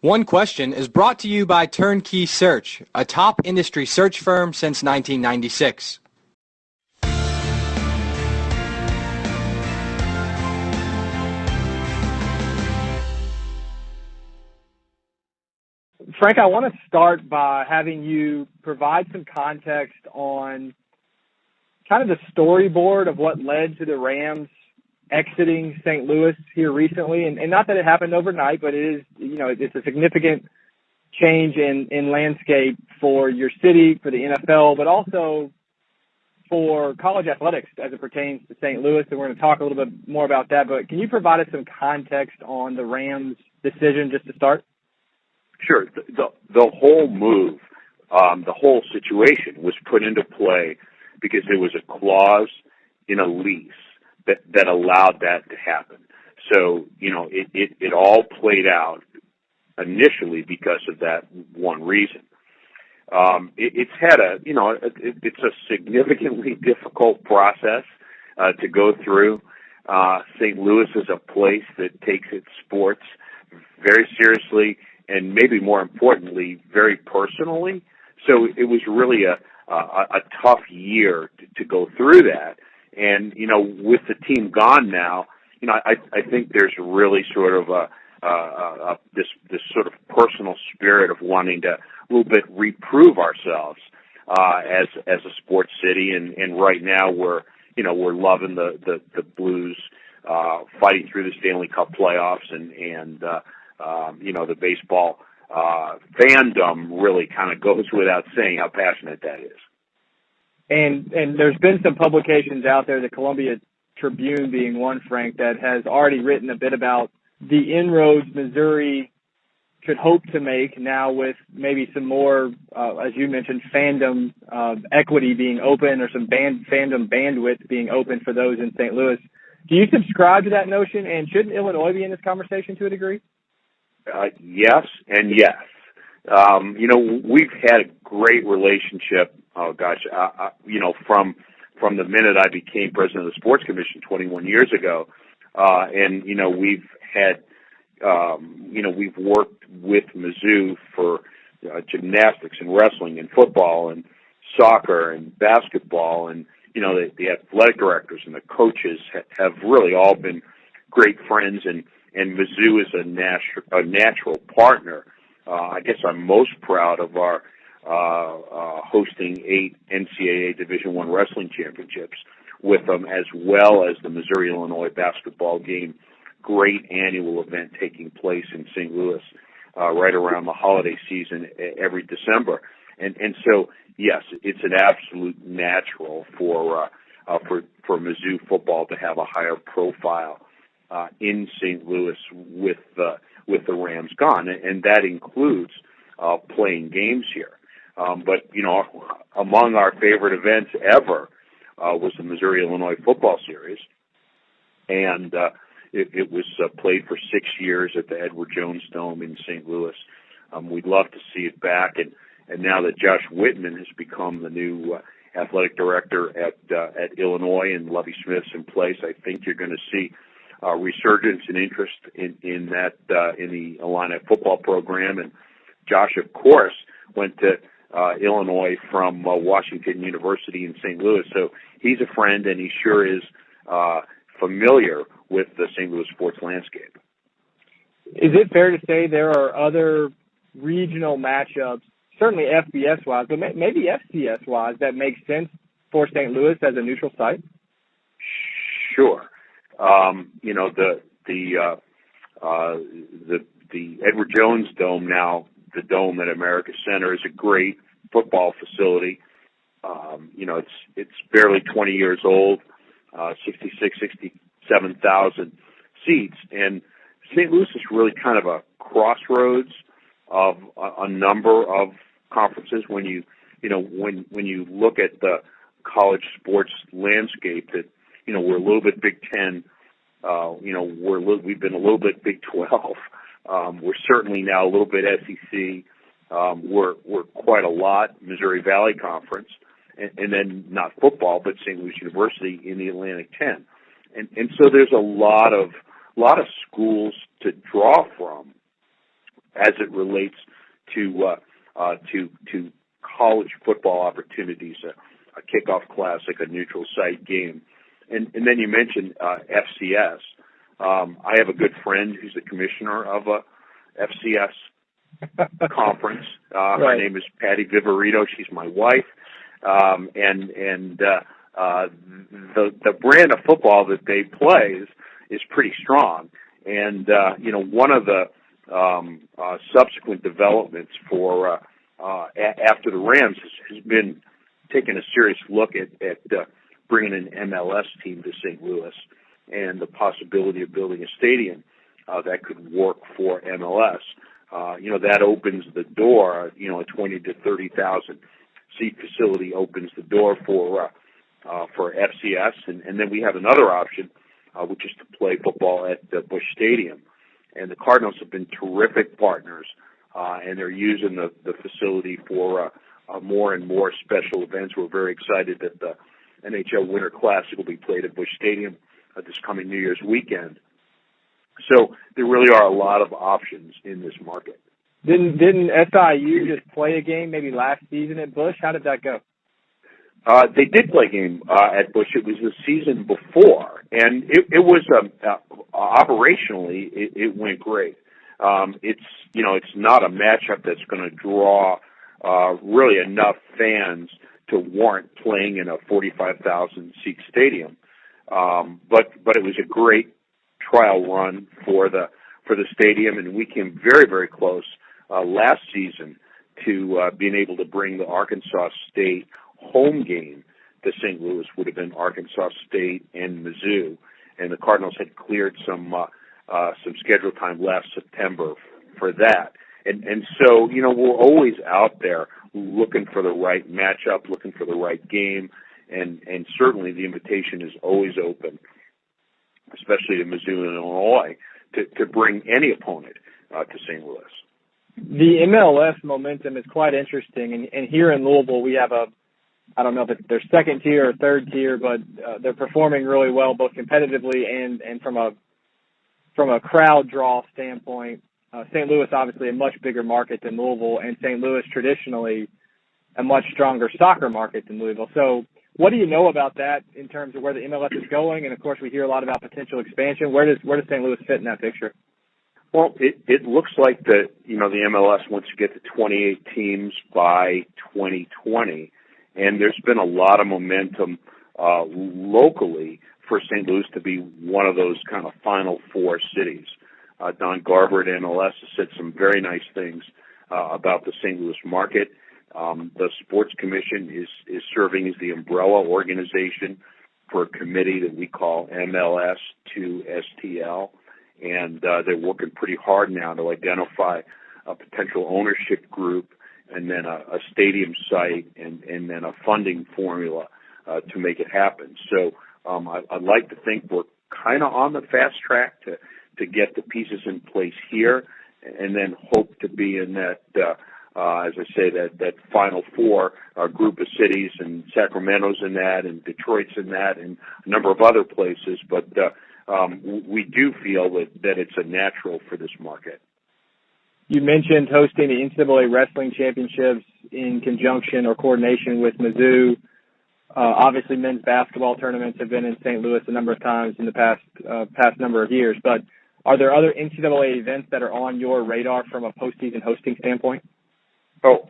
One Question is brought to you by Turnkey Search, a top industry search firm since 1996. Frank, I want to start by having you provide some context on kind of the storyboard of what led to the Rams exiting St. Louis here recently. And not that it happened overnight, but it is, it's a significant change in landscape for your city, for the NFL, but also for college athletics as it pertains to St. Louis. And we're going to talk a little bit more about that. But can you provide us some context on the Rams' decision just to start? Sure. The whole move, the whole situation was put into play because there was a clause in a lease that allowed that to happen. So, it all played out initially because of that one reason. It's had it's a significantly difficult process to go through. St. Louis is a place that takes its sports very seriously and maybe more importantly, very personally. So it was really a tough year to go through that. And, with the team gone now, I think there's really sort of this sort of personal spirit of wanting to a little bit reprove ourselves as a sports city. And right now we're loving the Blues fighting through the Stanley Cup playoffs and the baseball fandom really kind of goes without saying how passionate that is. And there's been some publications out there, the Columbia Tribune being one, Frank, that has already written a bit about the inroads Missouri could hope to make now with maybe some more, as you mentioned, fandom equity being open or some fandom bandwidth being open for those in St. Louis. Do you subscribe to that notion? And shouldn't Illinois be in this conversation to a degree? Yes and yes. We've had a great relationship. From the minute I became president of the Sports Commission 21 years ago, we've had, we've worked with Mizzou for gymnastics and wrestling and football and soccer and basketball, and the athletic directors and the coaches have really all been great friends, and Mizzou is a natural partner. I guess I'm most proud of our hosting 8 NCAA Division I wrestling championships with them, as well as the Missouri-Illinois basketball game, great annual event taking place in St. Louis right around the holiday season every December. And so, yes, it's an absolute natural for Mizzou football to have a higher profile in St. Louis with the Rams gone, and that includes playing games here. But among our favorite events ever was the Missouri-Illinois football series, and it was played for 6 years at the Edward Jones Dome in St. Louis. We'd love to see it back, and now that Josh Whitman has become the new athletic director at Illinois and Lovie Smith's in place, I think you're going to see resurgence and interest in the Illini football program. And Josh, of course, went to Illinois from Washington University in St. Louis, so he's a friend, and he sure is familiar with the St. Louis sports landscape. Is it fair to say there are other regional matchups, certainly FBS-wise, but maybe FCS-wise, that make sense for St. Louis as a neutral site? Sure. The Edward Jones Dome, now the Dome at America Center, is a great football facility. It's barely 20 years old, 67,000 seats, and St. Louis is really kind of a crossroads of a number of conferences. When you look at the college sports landscape, that we're a little bit Big Ten. We've been a little bit Big 12. We're certainly now a little bit SEC. We're quite a lot Missouri Valley Conference, and then not football, but St. Louis University in the Atlantic 10. And so there's a lot of schools to draw from. as it relates to college football opportunities, a kickoff classic, a neutral site game. And then you mentioned FCS. I have a good friend who's the commissioner of a FCS conference. Right. Her name is Patty Viverito. She's my wife. And the brand of football that they play is pretty strong. And one of the subsequent developments for after the Rams has been taking a serious look at bringing an MLS team to St. Louis, and the possibility of building a stadium that could work for MLS. That opens the door. A 20 to 30,000 seat facility opens the door for FCS, and then we have another option, which is to play football at Busch Stadium. And the Cardinals have been terrific partners, and they're using the facility for more and more special events. We're very excited that the NHL Winter Classic will be played at Busch Stadium this coming New Year's weekend. So there really are a lot of options in this market. Didn't SIU just play a game maybe last season at Busch? How did that go? They did play a game at Busch. It was the season before, and it was operationally it went great. It's not a matchup that's going to draw really enough fans to warrant playing in a 45,000 seat stadium. But it was a great trial run for the stadium, and we came very, very close last season to being able to bring the Arkansas State home game to St. Louis. Would have been Arkansas State and Mizzou, and the Cardinals had cleared some schedule time last September for that. And so we're always out there looking for the right matchup, looking for the right game, and certainly the invitation is always open, especially to Mizzou and Illinois, to bring any opponent to St. Louis. The MLS momentum is quite interesting, and here in Louisville we have I don't know if it's their second tier or third tier, but they're performing really well both competitively and from a crowd draw standpoint. St. Louis obviously a much bigger market than Louisville, and St. Louis traditionally a much stronger soccer market than Louisville. So what do you know about that in terms of where the MLS is going? And of course we hear a lot about potential expansion. Where does St. Louis fit in that picture? Well, it looks like the MLS wants to get to 28 teams by 2020, and there's been a lot of momentum locally for St. Louis to be one of those kind of Final Four cities. Don Garber at MLS has said some very nice things about the St.Louis market. The Sports Commission is serving as the umbrella organization for a committee that we call MLS to STL. And they're working pretty hard now to identify a potential ownership group, and then a stadium site, and then a funding formula to make it happen. So I'd like to think we're kind of on the fast track to get the pieces in place here, and then hope to be in that, as I say, that Final Four group of cities, and Sacramento's in that, and Detroit's in that, and a number of other places. But we do feel that it's a natural for this market. You mentioned hosting the NCAA Wrestling Championships in conjunction or coordination with Mizzou. Obviously, men's basketball tournaments have been in St. Louis a number of times in the past number of years. But are there other NCAA events that are on your radar from a postseason hosting standpoint? Oh,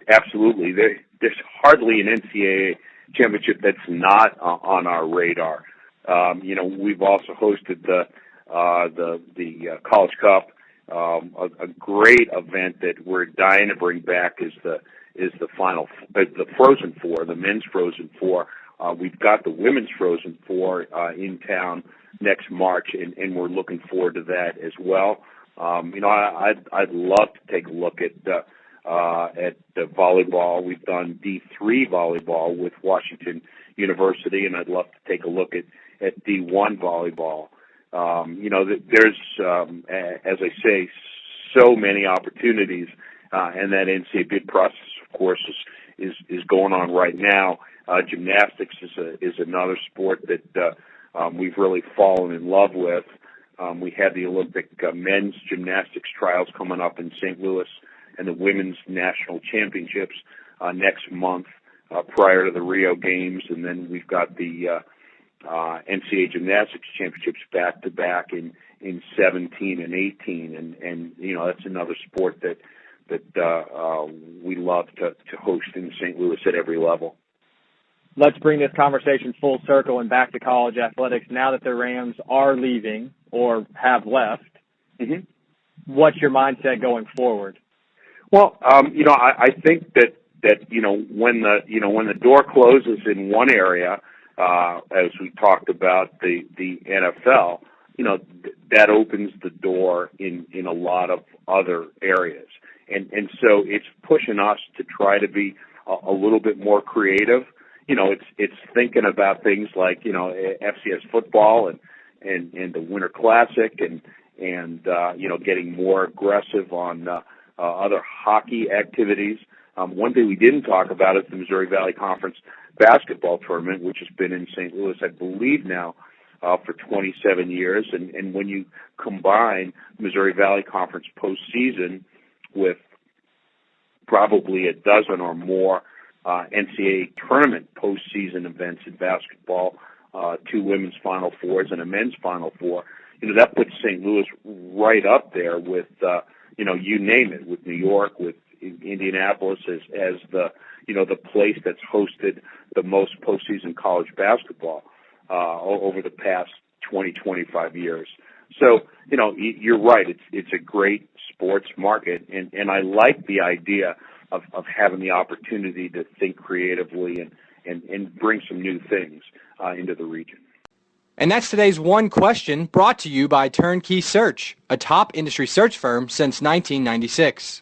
absolutely. There's hardly an NCAA championship that's not on our radar. We've also hosted the College Cup, a great event that we're dying to bring back is the Frozen Four, the men's Frozen Four. We've got the women's Frozen Four in town next March, and we're looking forward to that as well. I'd love to take a look at the volleyball. We've done D3 volleyball with Washington University, and I'd love to take a look at D1 volleyball. There's, as I say, so many opportunities, and that NCAA bid process, of course, is going on right now. Gymnastics is another sport that we've really fallen in love with. We have the Olympic men's gymnastics trials coming up in St. Louis and the women's national championships next month prior to the Rio Games. And then we've got the NCAA gymnastics championships back-to-back in 17 and 18. And that's another sport that we love to host in St. Louis at every level. Let's bring this conversation full circle and back to college athletics. Now that the Rams are leaving or have left, what's your mindset going forward? Well, I think that when the door closes in one area, as we talked about the NFL, that opens the door in a lot of other areas, and so it's pushing us to try to be a little bit more creative. It's thinking about things like FCS football and the Winter Classic and getting more aggressive on other hockey activities. One thing we didn't talk about is the Missouri Valley Conference basketball tournament, which has been in St. Louis, I believe now, for 27 years. And when you combine Missouri Valley Conference postseason with probably a dozen or more NCAA tournament postseason events in basketball, 2 women's Final Fours and a men's Final Four, that puts St. Louis right up there with, you name it, with New York, with Indianapolis as the place that's hosted the most postseason college basketball over the past 25 years. So, you're right. It's a great sports market, and I like the idea of having the opportunity to think creatively and bring some new things into the region. And that's today's One Question, brought to you by Turnkey Search, a top industry search firm since 1996.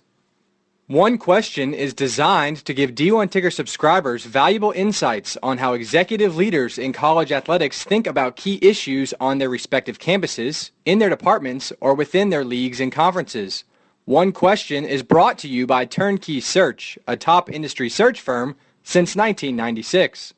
One Question is designed to give D1 Ticker subscribers valuable insights on how executive leaders in college athletics think about key issues on their respective campuses, in their departments, or within their leagues and conferences. One Question is brought to you by Turnkey Search, a top industry search firm since 1996.